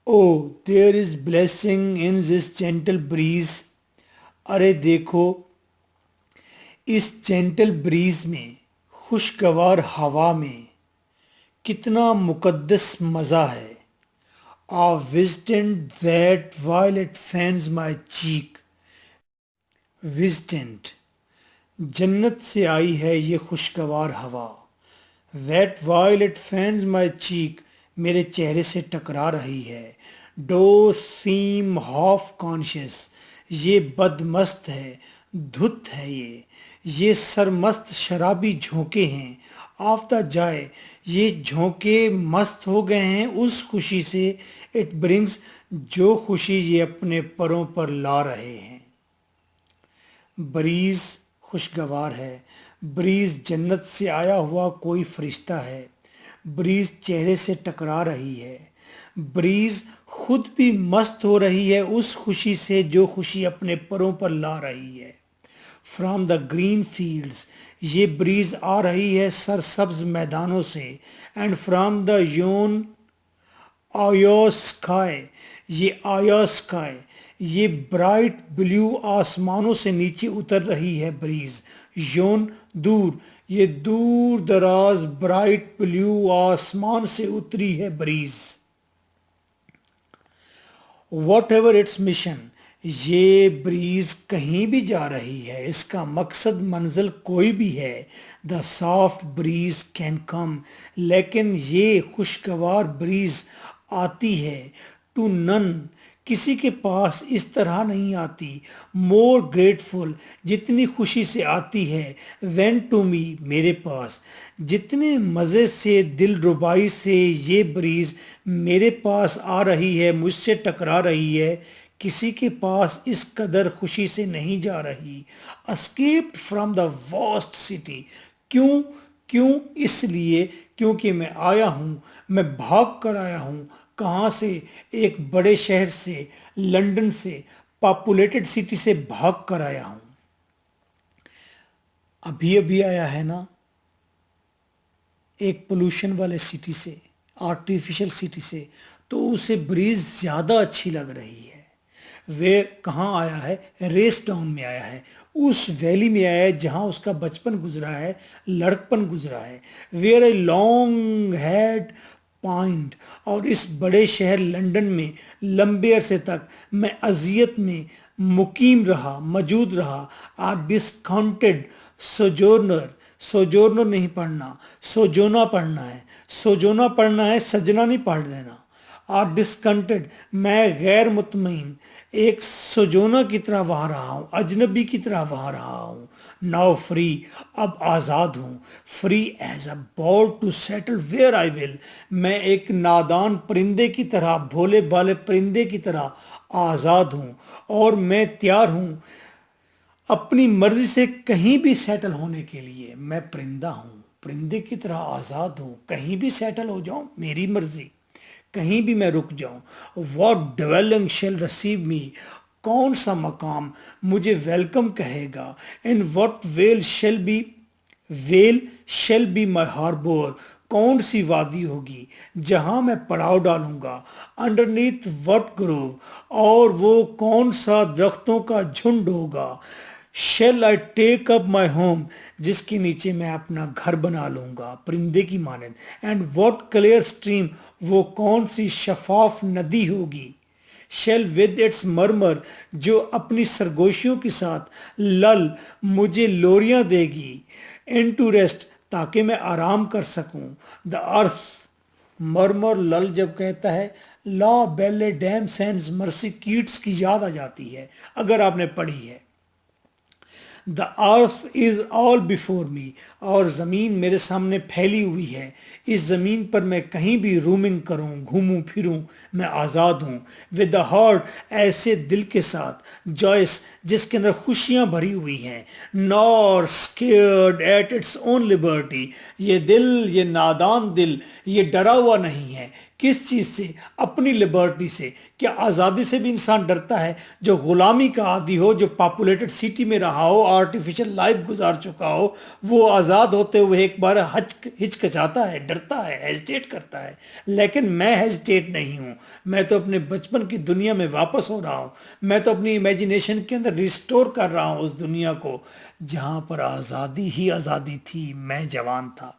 Oh, there is blessing in this gentle breeze. ارے دیکھو اس gentle breeze میں، خوشگوار ہوا میں کتنا مقدس مزہ ہے. A visitant that violet fans my cheek. Visitant جنت سے آئی ہے یہ خوشگوار ہوا. That violet fans my cheek میرے چہرے سے ٹکرا رہی ہے. ڈو سیم ہاف کانشیس یہ بد مست ہے، دھت ہے یہ سرمست شرابی جھونکے ہیں. آف دا جائے یہ جھونکے مست ہو گئے ہیں اس خوشی سے. اٹ برنگز جو خوشی یہ اپنے پروں پر لا رہے ہیں. بریز خوشگوار ہے. بریز جنت سے آیا ہوا کوئی فرشتہ ہے. بریز چہرے سے ٹکرا رہی ہے. بریز خود بھی مست ہو رہی ہے اس خوشی سے جو خوشی اپنے پروں پر لا رہی ہے. فرام دا گرین فیلڈز یہ بریز آ رہی ہے سرسبز میدانوں سے. اینڈ فرام دا یون آیا اسکائی یہ آیا اسکائی یہ برائٹ بلیو آسمانوں سے نیچے اتر رہی ہے بریز. یون دور یہ دور دراز برائٹ بلیو آسمان سے اتری ہے breeze. What ever its mission یہ بریز کہیں بھی جا رہی ہے، اس کا مقصد منزل کوئی بھی ہے. دا سافٹ بریز کین کم لیکن یہ خوشگوار بریز آتی ہے. ٹو نن کسی کے پاس اس طرح نہیں آتی. مور گریٹفل جتنی خوشی سے آتی ہے. وین ٹو می میرے پاس جتنے مزے سے دل ربائی سے یہ بریز میرے پاس آ رہی ہے، مجھ سے ٹکرا رہی ہے، کسی کے پاس اس قدر خوشی سے نہیں جا رہی. Escaped from the vast city کیوں کیوں اس لیے کیونکہ میں آیا ہوں، میں بھاگ کر آیا ہوں. کہاں سے؟ ایک بڑے شہر سے، لنڈن سے، پاپولیٹڈ سٹی سے بھاگ کر آیا ہوں. ابھی ابھی آیا ہے نا، ایک پولوشن والے سٹی سے، آرٹیفیشل سٹی سے، تو اسے بریز زیادہ اچھی لگ رہی ہے. ویر کہاں آیا ہے؟ ریس ٹاؤن میں آیا ہے، اس ویلی میں آیا ہے جہاں اس کا بچپن گزرا ہے، لڑکپن گزرا ہے. Where a long head point اور اس بڑے شہر لنڈن میں لمبے عرصے تک میں اذیت میں مقیم رہا، موجود رہا. آر ڈسکاؤنٹڈ سوجورنر سوجورنر نہیں پڑھنا، سوجونا پڑھنا ہے. سوجونا پڑھنا ہے، سجنا نہیں پڑھ دینا. آر ڈسکنٹڈ میں غیر مطمئن ایک سوجونا کی طرح وہاں رہا ہوں، اجنبی کی طرح وہاں رہا ہوں. ناؤ فری اب آزاد ہوں. Free as a bird to settle where I will میں ایک نادان پرندے کی طرح، بھولے بھالے پرندے کی طرح آزاد ہوں، اور میں تیار ہوں اپنی مرضی سے کہیں بھی سیٹل ہونے کے لیے. میں پرندہ ہوں، پرندے کی طرح آزاد ہوں، کہیں بھی سیٹل ہو جاؤں میری مرضی، کہیں بھی میں رک جاؤں. What dwelling shall receive me کون سا مقام مجھے ویلکم کہے گا. In what vale shall be my harbour کون سی وادی ہوگی جہاں میں پڑاؤ ڈالوں گا. انڈرنیتھ وٹ گروو اور وہ کون سا درختوں کا جھنڈ ہوگا. Shall I take up my home جس کے نیچے میں اپنا گھر بنا لوں گا پرندے کی مانند. اینڈ واٹ کلیئر اسٹریم وہ کون سی شفاف ندی ہوگی. شیل ود اٹس مرمر جو اپنی سرگوشیوں کے ساتھ لل مجھے لوریاں دے گی. ان ٹو ریسٹ تاکہ میں آرام کر سکوں. دا ارتھ مرمر لل جب کہتا ہے، لا بیلے ڈیم سینڈز مرسی کیٹس کی یاد آ جاتی ہے اگر آپ نے پڑھی ہے. دا ارتھ از آل بیفور می اور زمین میرے سامنے پھیلی ہوئی ہے. اس زمین پر میں کہیں بھی رومنگ کروں، گھوموں پھروں، میں آزاد ہوں. ود دا ہارٹ ایسے دل کے ساتھ، جوائس جس کے اندر خوشیاں بھری ہوئی ہیں. Nor scared at its own liberty یہ دل، یہ نادان دل، یہ ڈرا ہوا نہیں ہے کس چیز سے؟ اپنی لبرٹی سے۔ کیا آزادی سے بھی انسان ڈرتا ہے؟ جو غلامی کا عادی ہو، جو پاپولیٹڈ سٹی میں رہا ہو، آرٹیفیشل لائف گزار چکا ہو، وہ آزاد ہوتے ہوئے ایک بار ہچکچاتا ہے، ڈرتا ہے، ہیزیٹیٹ کرتا ہے۔ لیکن میں ہیزیٹیٹ نہیں ہوں، میں تو اپنے بچپن کی دنیا میں واپس ہو رہا ہوں، میں تو اپنی امیجینیشن کے اندر ریسٹور کر رہا ہوں اس دنیا کو جہاں پر آزادی ہی آزادی تھی، میں جوان تھا۔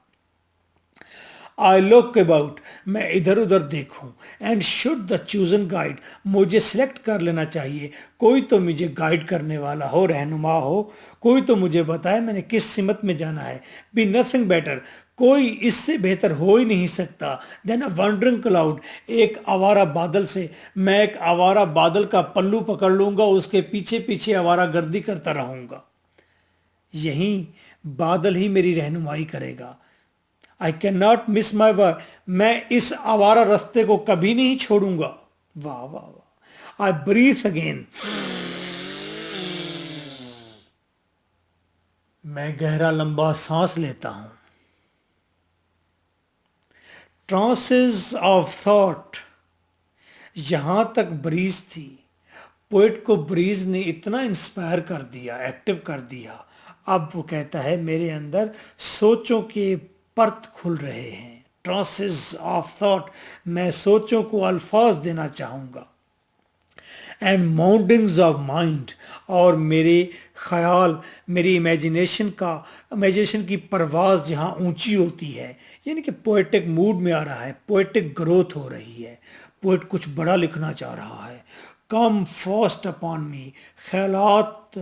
آئی لک اباؤٹ، میں ادھر ادھر دیکھوں، and should the chosen guide, مجھے سلیکٹ کر لینا چاہیے، کوئی تو مجھے گائیڈ کرنے والا ہو، رہنما ہو، کوئی تو مجھے بتائے میں نے کس سمت میں جانا ہے۔ بی نتھنگ بیٹر، کوئی اس سے بہتر ہو ہی نہیں سکتا دین اے ونڈرنگ کلاؤڈ، ایک آوارہ بادل سے۔ میں ایک آوارہ بادل کا پلو پکڑ لوں گا، اس کے پیچھے پیچھے آوارہ گردی کرتا رہوں گا، یہیں بادل ہی میری رہنمائی کرے گا۔ I cannot miss my way، میں اس آوارہ رستے کو کبھی نہیں چھوڑوں گا۔ واہ واہ واہ۔ I breathe again، میں گہرا لمبا سانس لیتا ہوں۔ ٹرانسز آف تھاٹ، یہاں تک بریز تھی، پوئٹ کو بریز نے اتنا انسپائر کر دیا، ایکٹیو کر دیا، اب وہ کہتا ہے میرے اندر سوچوں کے پرت کھل رہے ہیں۔ ٹرانسز آف تھاٹ، میں سوچوں کو الفاظ دینا چاہوں گا۔ اینڈ ماؤنٹنگز آف مائنڈ، اور میرے خیال، میری امیجینیشن کی پرواز جہاں اونچی ہوتی ہے، یعنی کہ پوئٹک موڈ میں آ رہا ہے، پوئٹک گروتھ ہو رہی ہے، پوئٹ کچھ بڑا لکھنا چاہ رہا ہے۔ کم فاسٹ اپان می، خیالات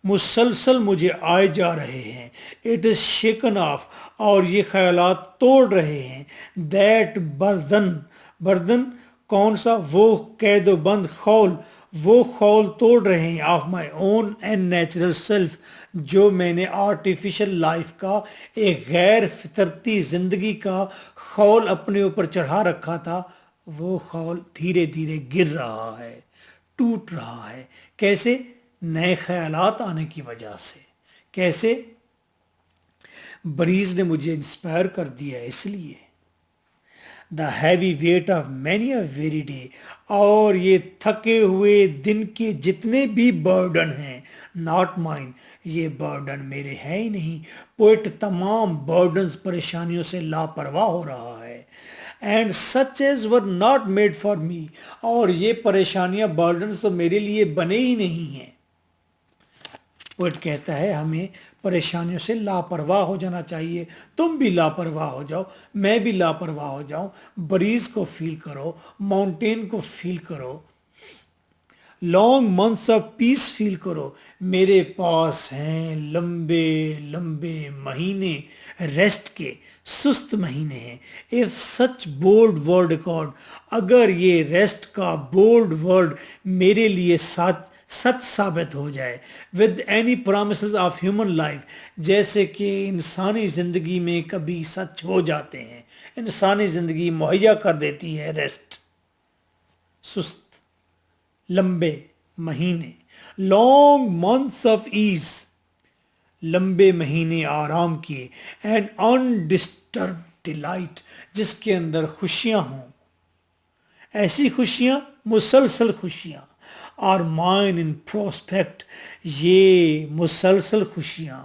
مسلسل مجھے آئے جا رہے ہیں۔ اٹ از شیکن آف، اور یہ خیالات توڑ رہے ہیں۔ دیٹ بردن کون سا؟ وہ قید و بند خول، وہ خول توڑ رہے ہیں، of my own and natural self, جو میں نے آرٹیفیشل لائف کا، ایک غیر فطرتی زندگی کا خول اپنے اوپر چڑھا رکھا تھا، وہ خول دھیرے دھیرے گر رہا ہے، ٹوٹ رہا ہے۔ کیسے؟ نئے خیالات آنے کی وجہ سے۔ کیسے؟ بریز نے مجھے انسپائر کر دیا اس لیے۔ The heavy weight of many a weary day, اور یہ تھکے ہوئے دن کے جتنے بھی برڈن ہیں، ناٹ مائن، یہ برڈن میرے ہیں ہی نہیں۔ پوئٹ تمام برڈنز، پریشانیوں سے لاپرواہ ہو رہا ہے۔ And such as were not made for me, اور یہ پریشانیاں، برڈنز تو میرے لیے بنے ہی نہیں ہیں۔ پوئٹ کہتا ہے ہمیں پریشانیوں سے لاپرواہ ہو جانا چاہیے۔ تم بھی لاپرواہ ہو جاؤ، میں بھی لاپرواہ ہو جاؤں، بریز کو فیل کرو، ماؤنٹین کو فیل کرو، لانگ منتھس آف پیس فیل کرو۔ میرے پاس ہیں لمبے لمبے مہینے ریسٹ کے، سست مہینے ہیں۔ If such bold word record, اگر یہ ریسٹ کا بولڈ ورڈ میرے لیے سچ ثابت ہو جائے، with any promises of human life, جیسے کہ انسانی زندگی میں کبھی سچ ہو جاتے ہیں، انسانی زندگی مہیا کر دیتی ہے ریسٹ، سست لمبے مہینے، لانگ منتھس آف ایز، لمبے مہینے آرام کیے، اینڈ انڈسٹرب ڈیلائٹ، جس کے اندر خوشیاں ہوں، ایسی خوشیاں، مسلسل خوشیاں، اور مائن ان پروسپیکٹ، یہ مسلسل خوشیاں،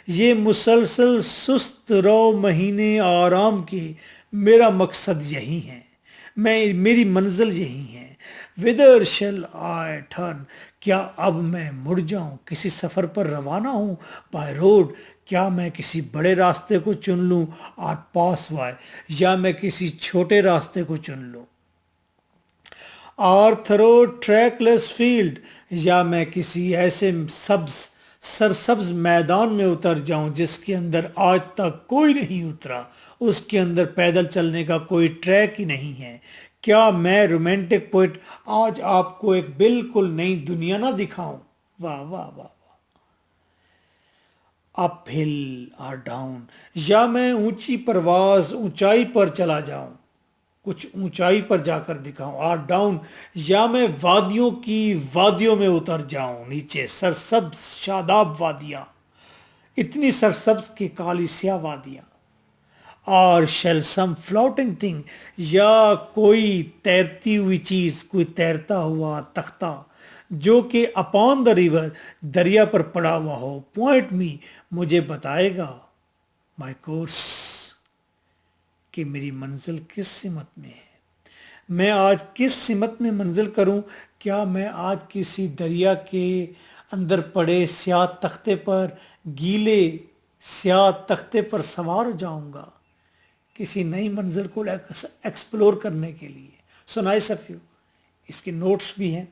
یہ مسلسل سست رو مہینے آرام کے، میرا مقصد یہی ہے، میری منزل یہی ہے۔ ودر شیل آئی ٹرن، کیا اب میں مڑ جاؤں، کسی سفر پر روانہ ہوں، بائی روڈ، کیا میں کسی بڑے راستے کو چن لوں، اور پاس وائے، یا میں کسی چھوٹے راستے کو چن لوں، اور تھرو ٹریک لیس فیلڈ، یا میں کسی ایسے سرسبز میدان میں اتر جاؤں جس کے اندر آج تک کوئی نہیں اترا، اس کے اندر پیدل چلنے کا کوئی ٹریک ہی نہیں ہے۔ کیا میں رومانٹک پوئٹ آج آپ کو ایک بالکل نئی دنیا نہ دکھاؤں؟ واہ واہ واہ۔ اپ ہل اور ڈاؤن، یا میں اونچی پرواز، اونچائی پر چلا جاؤں، کچھ اونچائی پر جا کر دکھاؤں، اور ڈاؤن، یا میں وادیوں میں اتر جاؤں، نیچے سرسبز شاداب وادیاں، اتنی سرسبز کی کالی سیاہ وادیاں، اور shall some floating thing یا کوئی تیرتی ہوئی چیز کوئی تیرتا ہوا تختہ جو کہ upon the river دریا پر پڑا ہوا ہو point me مجھے بتائے گا my course کہ میری منزل کس سمت میں ہے میں آج کس سمت میں منزل کروں کیا میں آج کسی دریا کے اندر پڑے سیاہ تختے پر گیلے سیاہ تختے پر سوار ہو جاؤں گا کسی نئی منزل کو ایکسپلور کرنے کے لیے سو نائس آف یو اس کے نوٹس بھی ہیں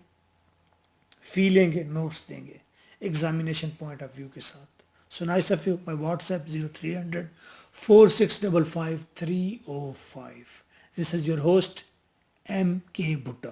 فی لیں گے نوٹس دیں گے ایگزامینیشن پوائنٹ آف ویو کے ساتھ so nice of you my WhatsApp 0300 4655 305 this is your host M K Bhatta